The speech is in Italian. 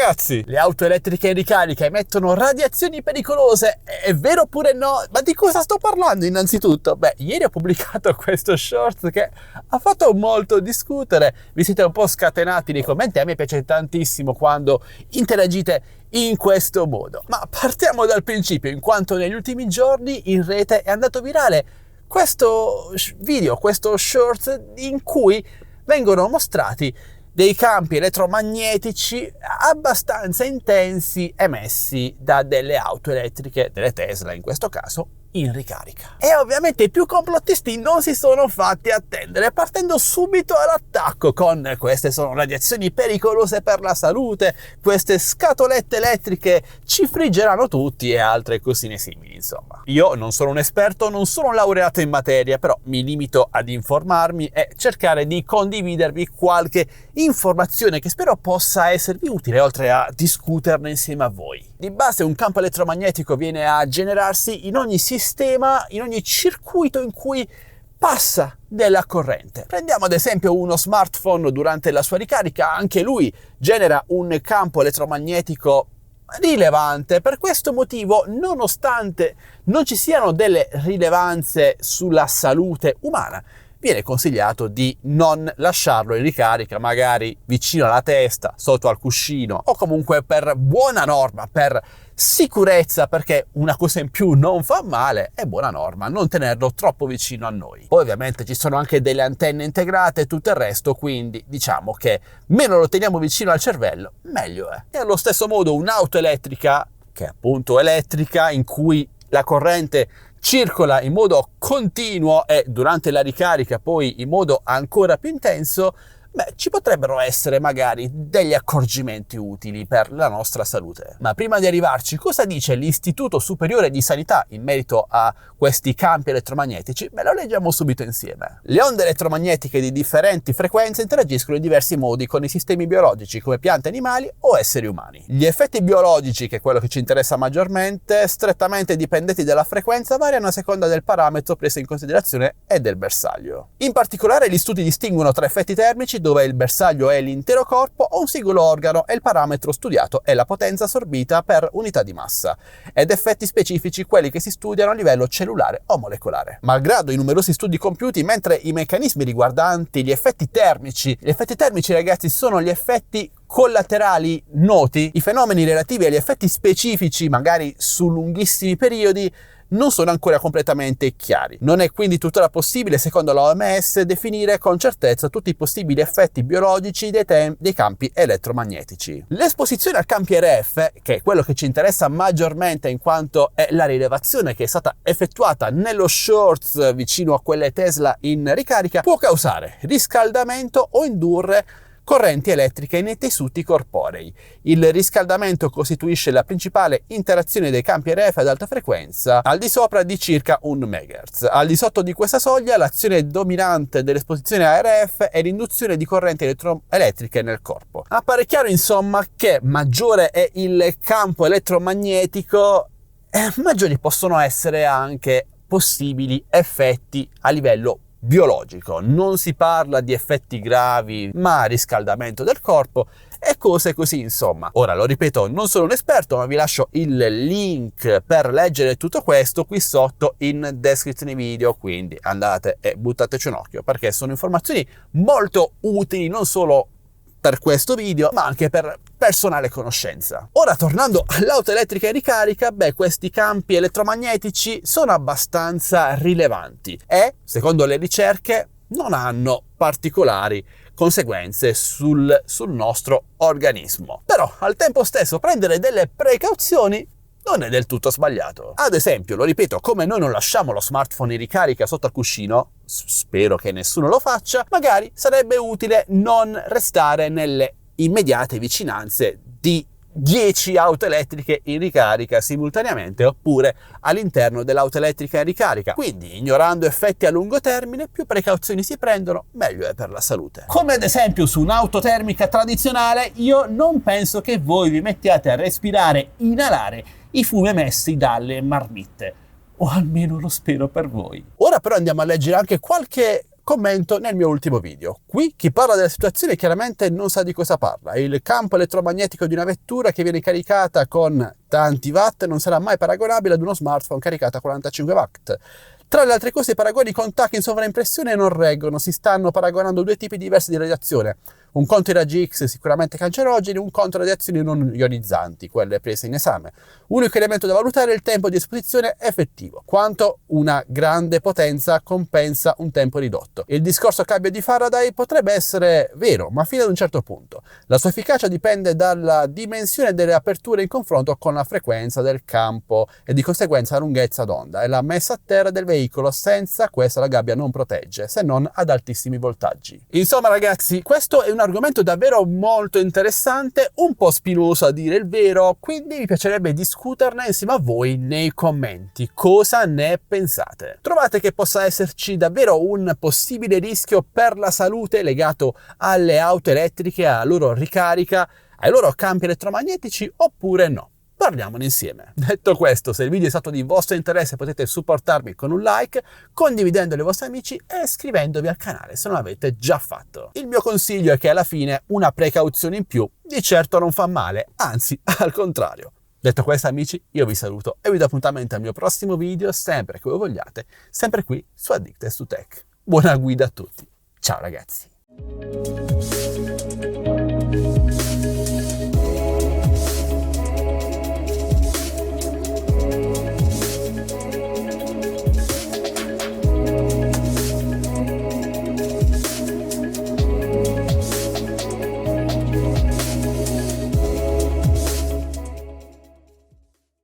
ragazzi, le auto elettriche in ricarica emettono radiazioni pericolose, è vero oppure no? Ma di cosa sto parlando innanzitutto? Beh, ieri ho pubblicato questo short che ha fatto molto discutere, vi siete un po' scatenati nei commenti, a me piace tantissimo quando interagite in questo modo. Ma partiamo dal principio, in quanto negli ultimi giorni in rete è andato virale questo video, questo short in cui vengono mostrati dei campi elettromagnetici abbastanza intensi emessi da delle auto elettriche, delle Tesla in questo caso, in ricarica. E ovviamente i più complottisti non si sono fatti attendere, partendo subito all'attacco con queste sono radiazioni pericolose per la salute, queste scatolette elettriche ci friggeranno tutti e altre cosine simili, insomma. Io non sono un esperto, non sono un laureato in materia, però mi limito ad informarmi e cercare di condividervi qualche informazione che spero possa esservi utile, oltre a discuterne insieme a voi. Di base un campo elettromagnetico viene a generarsi in ogni sistema, in ogni circuito in cui passa della corrente. Prendiamo ad esempio uno smartphone durante la sua ricarica, anche lui genera un campo elettromagnetico rilevante. Per questo motivo, nonostante non ci siano delle rilevanze sulla salute umana, viene consigliato di non lasciarlo in ricarica, magari vicino alla testa, sotto al cuscino, o comunque per buona norma, per sicurezza, perché una cosa in più non fa male, è buona norma non tenerlo troppo vicino a noi. Poi ovviamente ci sono anche delle antenne integrate e tutto il resto, quindi diciamo che meno lo teniamo vicino al cervello, meglio è. E allo stesso modo un'auto elettrica, che è appunto elettrica, in cui la corrente circola in modo continuo e durante la ricarica poi in modo ancora più intenso, ci potrebbero essere magari degli accorgimenti utili per la nostra salute. Ma prima di arrivarci, cosa dice l'Istituto Superiore di Sanità in merito a questi campi elettromagnetici? Lo leggiamo subito insieme. Le onde elettromagnetiche di differenti frequenze interagiscono in diversi modi con i sistemi biologici come piante, animali o esseri umani. Gli effetti biologici, che è quello che ci interessa maggiormente, strettamente dipendenti dalla frequenza, variano a seconda del parametro preso in considerazione e del bersaglio. In particolare gli studi distinguono tra effetti termici, dove il bersaglio è l'intero corpo, o un singolo organo e il parametro studiato è la potenza assorbita per unità di massa, ed effetti specifici, quelli che si studiano a livello cellulare o molecolare. Malgrado i numerosi studi compiuti, mentre i meccanismi riguardanti gli effetti termici ragazzi sono gli effetti collaterali noti, i fenomeni relativi agli effetti specifici magari su lunghissimi periodi non sono ancora completamente chiari. Non è quindi tuttora possibile, secondo l'OMS, definire con certezza tutti i possibili effetti biologici dei campi elettromagnetici. L'esposizione al campi RF, che è quello che ci interessa maggiormente in quanto è la rilevazione che è stata effettuata nello shorts vicino a quelle Tesla in ricarica, può causare riscaldamento o indurre correnti elettriche nei tessuti corporei. Il riscaldamento costituisce la principale interazione dei campi RF ad alta frequenza, al di sopra di circa 1 MHz. Al di sotto di questa soglia, l'azione dominante dell'esposizione a RF è l'induzione di correnti elettriche nel corpo. Appare chiaro, insomma, che maggiore è il campo elettromagnetico, maggiori possono essere anche possibili effetti a livello biologico. Non si parla di effetti gravi, ma riscaldamento del corpo e cose così, insomma. Ora, lo ripeto, non sono un esperto, ma vi lascio il link per leggere tutto questo qui sotto in descrizione video, quindi andate e buttateci un occhio, perché sono informazioni molto utili non solo per questo video, ma anche per personale conoscenza. Ora, tornando all'auto elettrica in ricarica, questi campi elettromagnetici sono abbastanza rilevanti e, secondo le ricerche, non hanno particolari conseguenze sul nostro organismo. Però, al tempo stesso, prendere delle precauzioni non è del tutto sbagliato. Ad esempio, lo ripeto, come noi non lasciamo lo smartphone in ricarica sotto al cuscino, spero che nessuno lo faccia, magari sarebbe utile non restare nelle immediate vicinanze di 10 auto elettriche in ricarica simultaneamente, oppure all'interno dell'auto elettrica in ricarica. Quindi, ignorando effetti a lungo termine, più precauzioni si prendono, meglio è per la salute. Come ad esempio su un'auto termica tradizionale, io non penso che voi vi mettiate a respirare, inalare i fumi emessi dalle marmitte, o almeno lo spero per voi. Ora però andiamo a leggere anche qualche commento nel mio ultimo video. Qui chi parla della situazione chiaramente non sa di cosa parla. Il campo elettromagnetico di una vettura che viene caricata con tanti watt non sarà mai paragonabile ad uno smartphone caricato a 45 watt. Tra le altre cose, i paragoni con tacchi in sovraimpressione non reggono, si stanno paragonando due tipi diversi di radiazione. Un conto i raggi X sicuramente cancerogeni, un conto radiazioni non ionizzanti, quelle prese in esame. Unico elemento da valutare è il tempo di esposizione effettivo, quanto una grande potenza compensa un tempo ridotto. Il discorso cambio di Faraday potrebbe essere vero, ma fino ad un certo punto. La sua efficacia dipende dalla dimensione delle aperture in confronto con la frequenza del campo e di conseguenza la lunghezza d'onda e la messa a terra del veicolo. Senza questa la gabbia non protegge, se non ad altissimi voltaggi. Insomma ragazzi, questo è un argomento davvero molto interessante, un po' spinoso a dire il vero, quindi mi piacerebbe discuterne insieme a voi nei commenti. Cosa ne pensate? Trovate che possa esserci davvero un possibile rischio per la salute legato alle auto elettriche, alla loro ricarica, ai loro campi elettromagnetici oppure no? Parliamone insieme. Detto questo, se il video è stato di vostro interesse potete supportarmi con un like, condividendolo ai vostri amici e iscrivendovi al canale se non l'avete già fatto. Il mio consiglio è che alla fine una precauzione in più di certo non fa male, anzi al contrario. Detto questo amici, io vi saluto e vi do appuntamento al mio prossimo video, sempre che voi vogliate, sempre qui su Addicted to Tech. Buona guida a tutti. Ciao ragazzi.